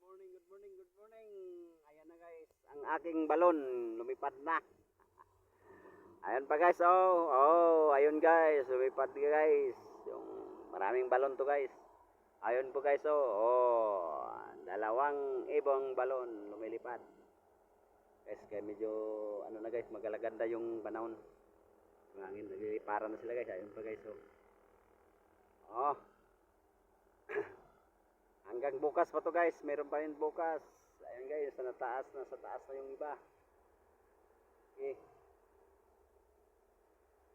morning, good morning, good morning. Ayan na guys, ang aking balon lumipad na. Ayan pa guys, ayun guys, lumipad guys. Yung maraming balon to guys. Ayun po guys, dalawang ibang balon lumilipad. Guys, kaya medyo ano na guys, magalaganda yung panahon. Yung hangin, nagliliparan na sila guys. Ayun pa guys, oh. Hanggang bukas pa to guys, meron pa rin bukas. Ayun guys, nasa taas na yung iba. Okay.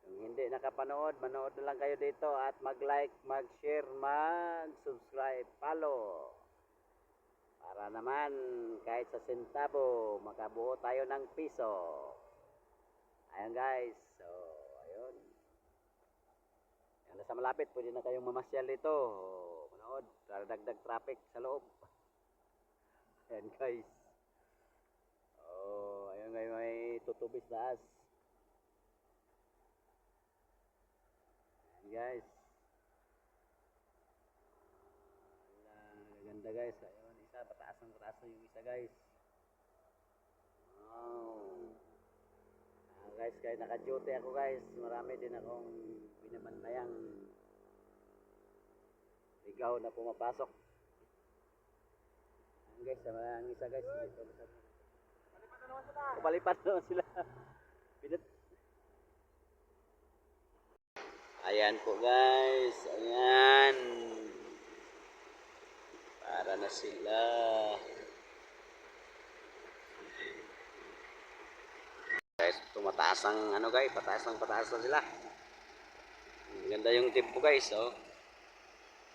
Kung hindi nakapanood, manood na lang kayo dito at mag-like, mag-share, mag-subscribe, follow. Para naman kahit sa sentabo, makabuo tayo ng piso. Ayun guys, so ayun. Yan, nasa malapit, pwede na kayong mamasyal dito. Manood, para dagdag traffic sa loob. Ayan guys. Ayun guys, may tutubis taas. Ayan guys. Ganda guys. Ayun, isa, pataas na yung isa guys. Wow. Guys, kahit naka-duty ako guys, marami din akong binabantayan. Ikaw na pumapasok. Ayan guys, ang isa guys. Palipad na naman sila. Ayan po guys. Ayan. Para na sila. Guys, tumataas ang ano guys, pataas na sila. Ganda yung tempo guys,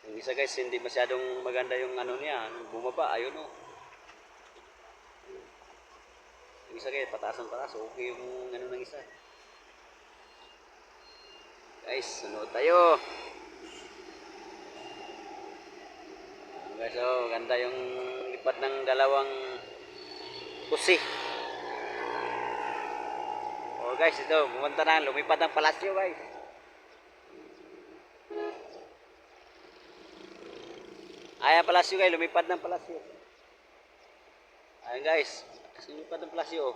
Yung isa guys, hindi masyadong maganda yung ano niya, bumaba, ayun Yung isa guys, pataas, okay yung ano ng isa. Guys, sunod tayo. Guys, ganda yung lipad ng dalawang pusi. Guys, ito, pumunta na, lumipad ng palasyo guys. Ayan palasyo guys, lumipad ng palasyo. Ayan guys, lumipad ng palasyo.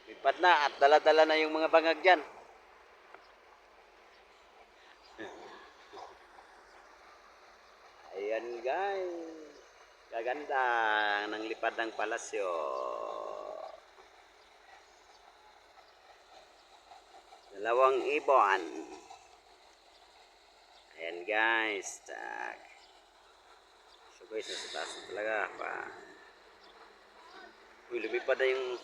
Lumipad na at dala-dala na yung mga bangag dyan. Ayan guys, kaganda ng lipad ng palasyo. Dalawang ibon. Ayan guys, tak. So guys, nasa taas talaga pa. Uy, lumipad na yung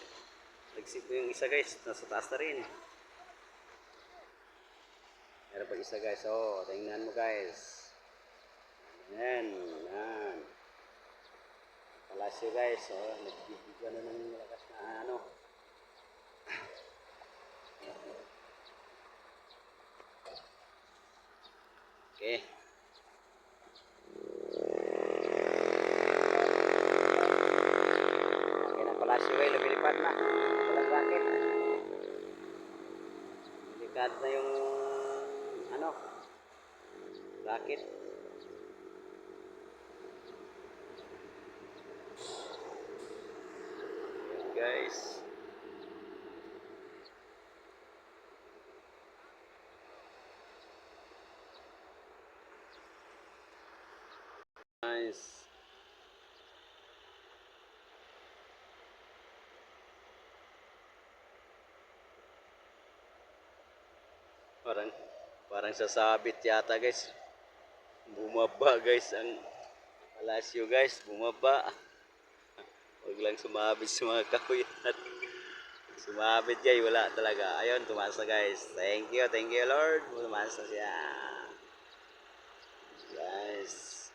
nagsip yung isa guys, nasa taas na rin. Meron pa isa guys, tingnan mo guys. Ayan, palasyo guys, nagbibigyan na ng malakas na ano. Okay. Okay na palasyo guys, lumilipad na. Walang racket. Delikad na yung ano, racket. Guys, nice. Parang sasabit yata guys. Bumaba guys ang palasyo guys, bumaba. Huwag lang sumabit sa mga kahuyan. Sumabit guys, wala talaga. Ayun, tumaas na guys. Thank you Lord. Tumaas na siya. Guys.